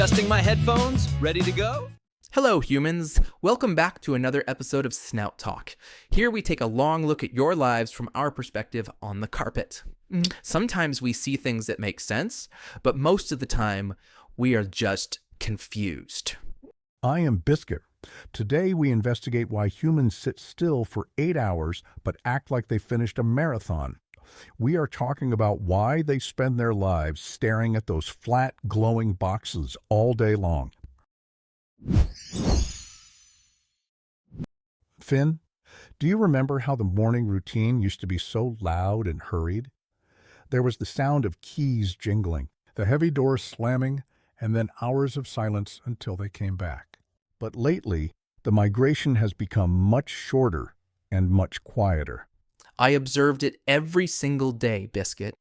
Adjusting my headphones, ready to go? Hello humans, welcome back to another episode of Snout Talk. Here we take a long look at your lives from our perspective on the carpet. Sometimes we see things that make sense, but most of the time we are just confused. I am Biscuit. Today we investigate why humans sit still for 8 hours but act like they finished a marathon. We are talking about why they spend their lives staring at those flat, glowing boxes all day long. Finn, do you remember how the morning routine used to be so loud and hurried? There was the sound of keys jingling, the heavy doors slamming, and then hours of silence until they came back. But lately, the migration has become much shorter and much quieter. I observed it every single day, Biscuit.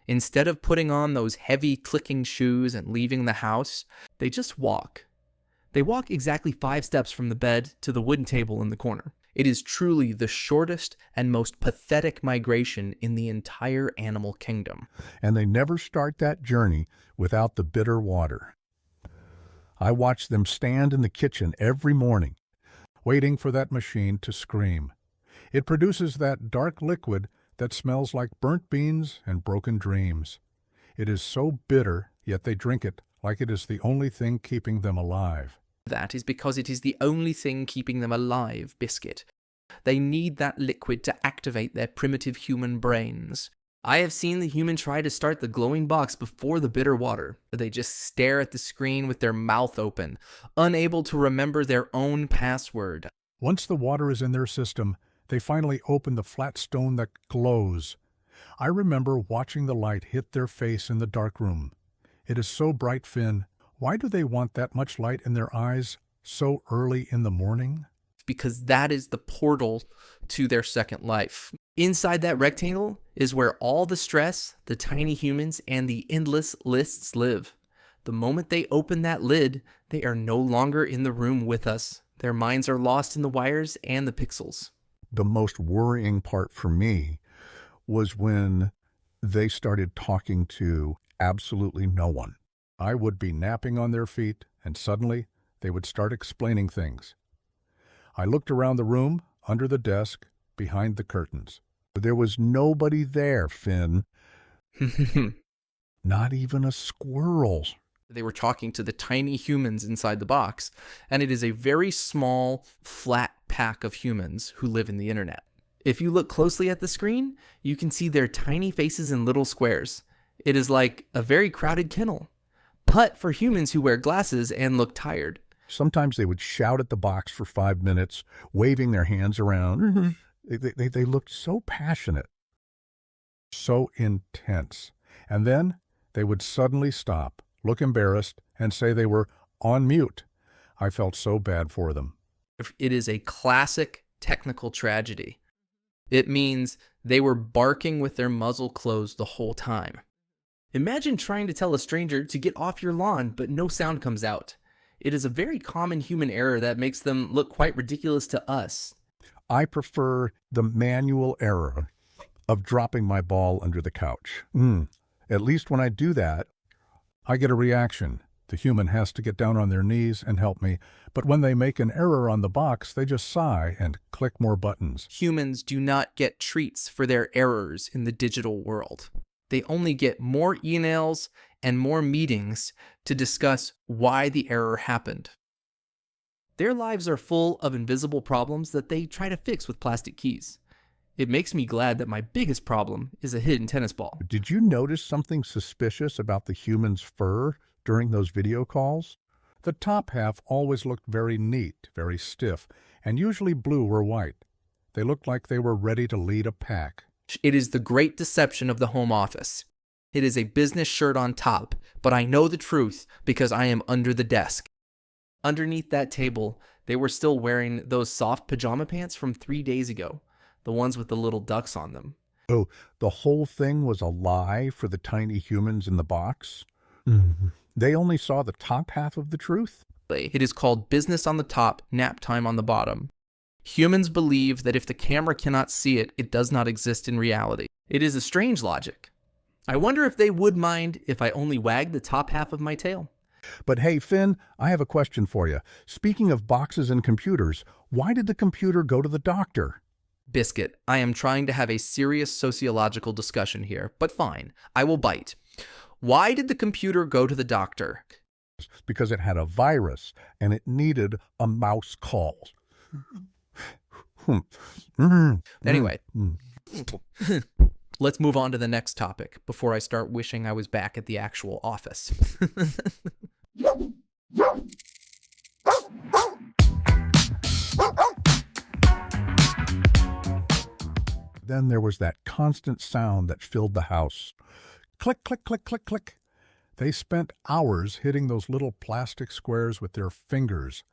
Instead of putting on those heavy clicking shoes and leaving the house, they just walk. They walk exactly 5 steps from the bed to the wooden table in the corner. It is truly the shortest and most pathetic migration in the entire animal kingdom. And they never start that journey without the bitter water. I watch them stand in the kitchen every morning, waiting for that machine to scream. It produces that dark liquid that smells like burnt beans and broken dreams. It is so bitter, yet they drink it like it is the only thing keeping them alive. That is because it is the only thing keeping them alive, Biscuit. They need that liquid to activate their primitive human brains. I have seen the human try to start the glowing box before the bitter water. They just stare at the screen with their mouth open, unable to remember their own password. Once the water is in their system, they finally open the flat stone that glows. I remember watching the light hit their face in the dark room. It is so bright, Finn. Why do they want that much light in their eyes so early in the morning? Because that is the portal to their second life. Inside that rectangle is where all the stress, the tiny humans, and the endless lists live. The moment they open that lid, they are no longer in the room with us. Their minds are lost in the wires and the pixels. The most worrying part for me was when they started talking to absolutely no one. I would be napping on their feet, and suddenly they would start explaining things. I looked around the room, under the desk, behind the curtains. There was nobody there, Finn. Not even a squirrel. They were talking to the tiny humans inside the box, and it is a very small, flat pack of humans who live in the internet. If you look closely at the screen, you can see their tiny faces in little squares. It is like a very crowded kennel, but for humans who wear glasses and look tired. Sometimes they would shout at the box for 5 minutes, waving their hands around. They looked so passionate, so intense. And then they would suddenly stop, look embarrassed, and say they were on mute. I felt so bad for them. It is a classic technical tragedy. It means they were barking with their muzzle closed the whole time. Imagine trying to tell a stranger to get off your lawn, but no sound comes out. It is a very common human error that makes them look quite ridiculous to us. I prefer the manual error of dropping my ball under the couch. At least when I do that, I get a reaction. The human has to get down on their knees and help me. But when they make an error on the box, they just sigh and click more buttons. Humans do not get treats for their errors in the digital world. They only get more emails and more meetings to discuss why the error happened. Their lives are full of invisible problems that they try to fix with plastic keys. It makes me glad that my biggest problem is a hidden tennis ball. Did you notice something suspicious about the human's fur during those video calls? The top half always looked very neat, very stiff, and usually blue or white. They looked like they were ready to lead a pack. It is the great deception of the home office. It is a business shirt on top, but I know the truth because I am under the desk. Underneath that table, they were still wearing those soft pajama pants from 3 days ago, the ones with the little ducks on them. Oh, the whole thing was a lie for the tiny humans in the box? They only saw the top half of the truth? It is called business on the top, nap time on the bottom. Humans believe that if the camera cannot see it, it does not exist in reality. It is a strange logic. I wonder if they would mind if I only wagged the top half of my tail. But hey, Finn, I have a question for you. Speaking of boxes and computers, why did the computer go to the doctor? Biscuit, I am trying to have a serious sociological discussion here, but fine, I will bite. Why did the computer go to the doctor? Because it had a virus and it needed a mouse call. Anyway, let's move on to the next topic before I start wishing I was back at the actual office. Then there was that constant sound that filled the house. Click, click, click, click, click. They spent hours hitting those little plastic squares with their fingers.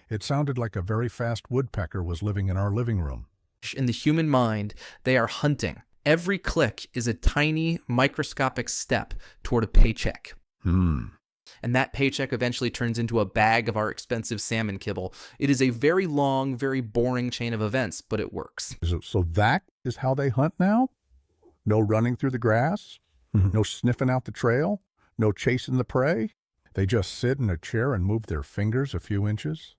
It sounded like a very fast woodpecker was living in our living room. In the human mind, they are hunting. Every click is a tiny, microscopic step toward a paycheck. And that paycheck eventually turns into a bag of our expensive salmon kibble. It is a very long, very boring chain of events, but it works. So that is how they hunt now? No running through the grass? No sniffing out the trail? No chasing the prey? They just sit in a chair and move their fingers a few inches?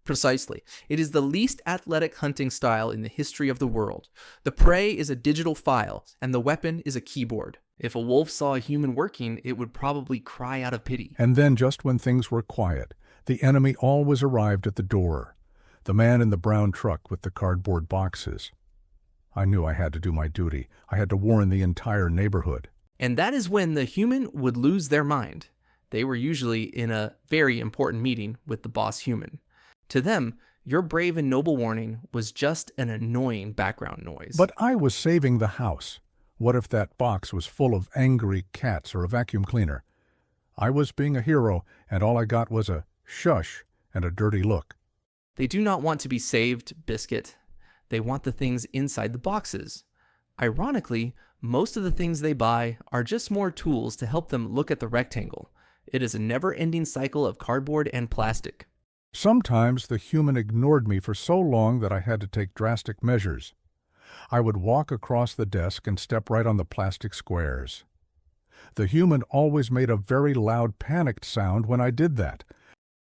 Precisely. It is the least athletic hunting style in the history of the world. The prey is a digital file, and the weapon is a keyboard. If a wolf saw a human working, it would probably cry out of pity. And then, just when things were quiet, the enemy always arrived at the door. The man in the brown truck with the cardboard boxes. I knew I had to do my duty. I had to warn the entire neighborhood. And that is when the human would lose their mind. They were usually in a very important meeting with the boss human. To them, your brave and noble warning was just an annoying background noise. But I was saving the house. What if that box was full of angry cats or a vacuum cleaner? I was being a hero, and all I got was a shush and a dirty look. They do not want to be saved, Biscuit. They want the things inside the boxes. Ironically, most of the things they buy are just more tools to help them look at the rectangle. It is a never-ending cycle of cardboard and plastic. Sometimes the human ignored me for so long that I had to take drastic measures. I would walk across the desk and step right on the plastic squares. The human always made a very loud panicked sound when I did that.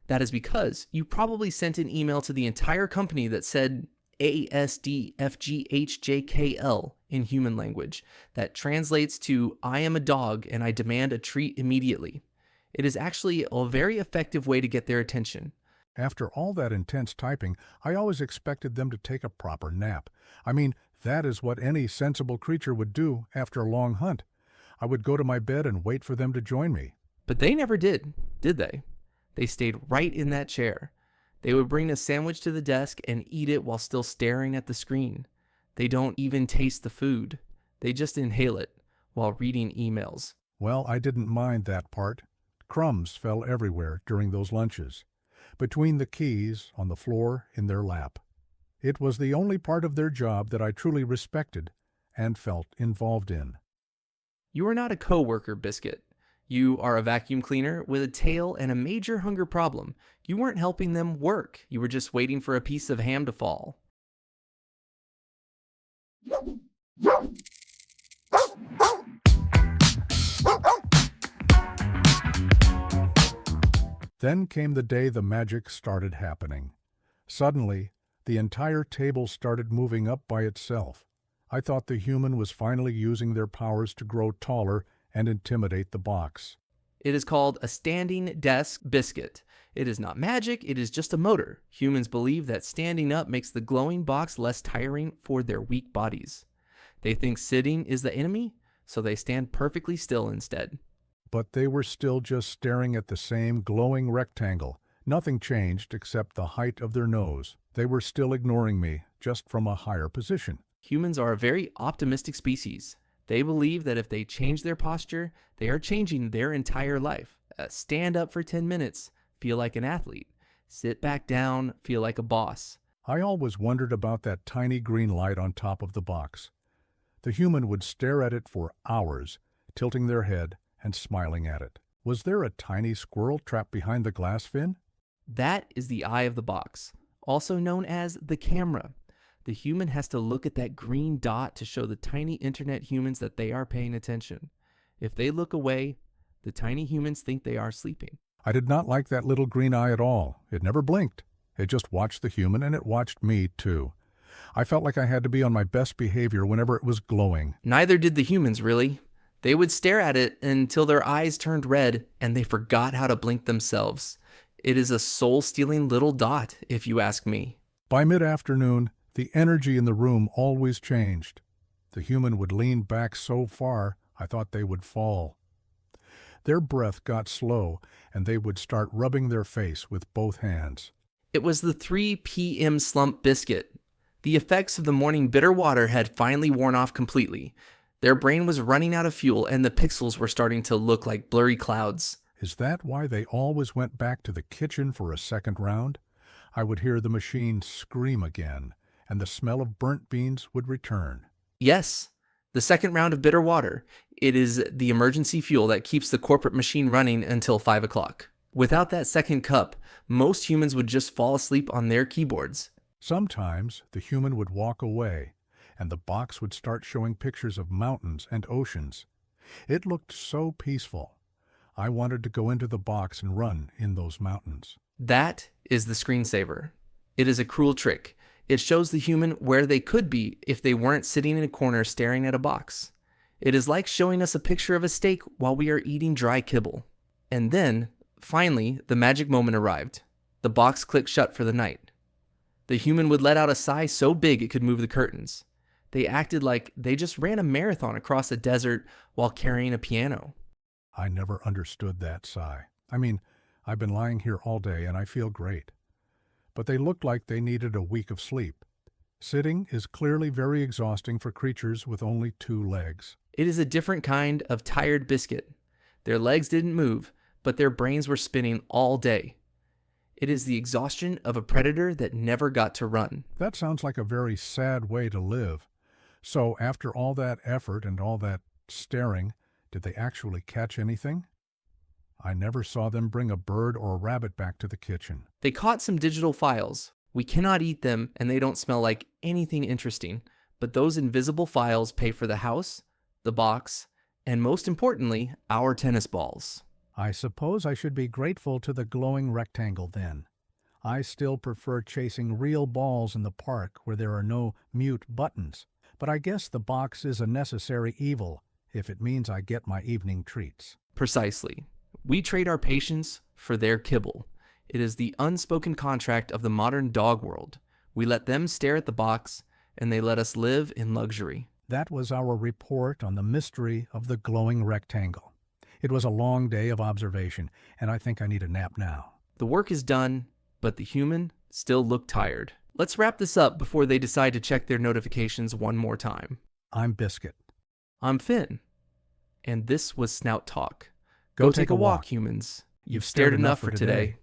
That is because you probably sent an email to the entire company that said ASDFGHJKL in human language. That translates to, I am a dog and I demand a treat immediately. It is actually a very effective way to get their attention. After all that intense typing, I always expected them to take a proper nap. I mean, that is what any sensible creature would do after a long hunt. I would go to my bed and wait for them to join me. But they never did they? They stayed right in that chair. They would bring a sandwich to the desk and eat it while still staring at the screen. They don't even taste the food. They just inhale it while reading emails. Well, I didn't mind that part. Crumbs fell everywhere during those lunches, between the keys, on the floor, in their lap. It was the only part of their job that I truly respected and felt involved in. You are not a coworker, Biscuit. You are a vacuum cleaner with a tail and a major hunger problem. You weren't helping them work. You were just waiting for a piece of ham to fall. Then came the day the magic started happening. Suddenly, the entire table started moving up by itself. I thought the human was finally using their powers to grow taller and intimidate the box. It is called a standing desk biscuit. It is not magic, it is just a motor. Humans believe that standing up makes the glowing box less tiring for their weak bodies. They think sitting is the enemy, so they stand perfectly still instead. But they were still just staring at the same glowing rectangle. Nothing changed except the height of their nose. They were still ignoring me, just from a higher position. Humans are a very optimistic species. They believe that if they change their posture, they are changing their entire life. Stand up for 10 minutes, feel like an athlete. Sit back down, feel like a boss. I always wondered about that tiny green light on top of the box. The human would stare at it for hours, tilting their head and smiling at it. Was there a tiny squirrel trapped behind the glass, Finn? That is the eye of the box, also known as the camera. The human has to look at that green dot to show the tiny internet humans that they are paying attention. If they look away, the tiny humans think they are sleeping. I did not like that little green eye at all. It never blinked. It just watched the human, and it watched me, too. I felt like I had to be on my best behavior whenever it was glowing. Neither did the humans, really. They would stare at it until their eyes turned red and they forgot how to blink themselves. It is a soul-stealing little dot, if you ask me. By mid-afternoon, the energy in the room always changed. The human would lean back so far, I thought they would fall. Their breath got slow, and they would start rubbing their face with both hands. It was the 3 p.m. slump biscuit. The effects of the morning bitter water had finally worn off completely. Their brain was running out of fuel, and the pixels were starting to look like blurry clouds. Is that why they always went back to the kitchen for a second round? I would hear the machine scream again, and the smell of burnt beans would return. Yes, the second round of bitter water. It is the emergency fuel that keeps the corporate machine running until 5 o'clock. Without that second cup, most humans would just fall asleep on their keyboards. Sometimes the human would walk away, and the box would start showing pictures of mountains and oceans. It looked so peaceful. I wanted to go into the box and run in those mountains. That is the screensaver. It is a cruel trick. It shows the human where they could be if they weren't sitting in a corner staring at a box. It is like showing us a picture of a steak while we are eating dry kibble. And then, finally, the magic moment arrived. The box clicked shut for the night. The human would let out a sigh so big it could move the curtains. They acted like they just ran a marathon across a desert while carrying a piano. I never understood that sigh. I mean, I've been lying here all day and I feel great. But they looked like they needed a week of sleep. Sitting is clearly very exhausting for creatures with only 2 legs. It is a different kind of tired biscuit. Their legs didn't move, but their brains were spinning all day. It is the exhaustion of a predator that never got to run. That sounds like a very sad way to live. So after all that effort and all that staring, did they actually catch anything? I never saw them bring a bird or a rabbit back to the kitchen. They caught some digital files. We cannot eat them, and they don't smell like anything interesting. But those invisible files pay for the house, the box, and most importantly, our tennis balls. I suppose I should be grateful to the glowing rectangle then. I still prefer chasing real balls in the park where there are no mute buttons. But I guess the box is a necessary evil if it means I get my evening treats. Precisely. We trade our patience for their kibble. It is the unspoken contract of the modern dog world. We let them stare at the box, and they let us live in luxury. That was our report on the mystery of the glowing rectangle. It was a long day of observation, and I think I need a nap now. The work is done, but the human still looked tired. Let's wrap this up before they decide to check their notifications one more time. I'm Biscuit. I'm Finn, and this was Snout Talk. Go take a walk, humans. You've stared enough for today.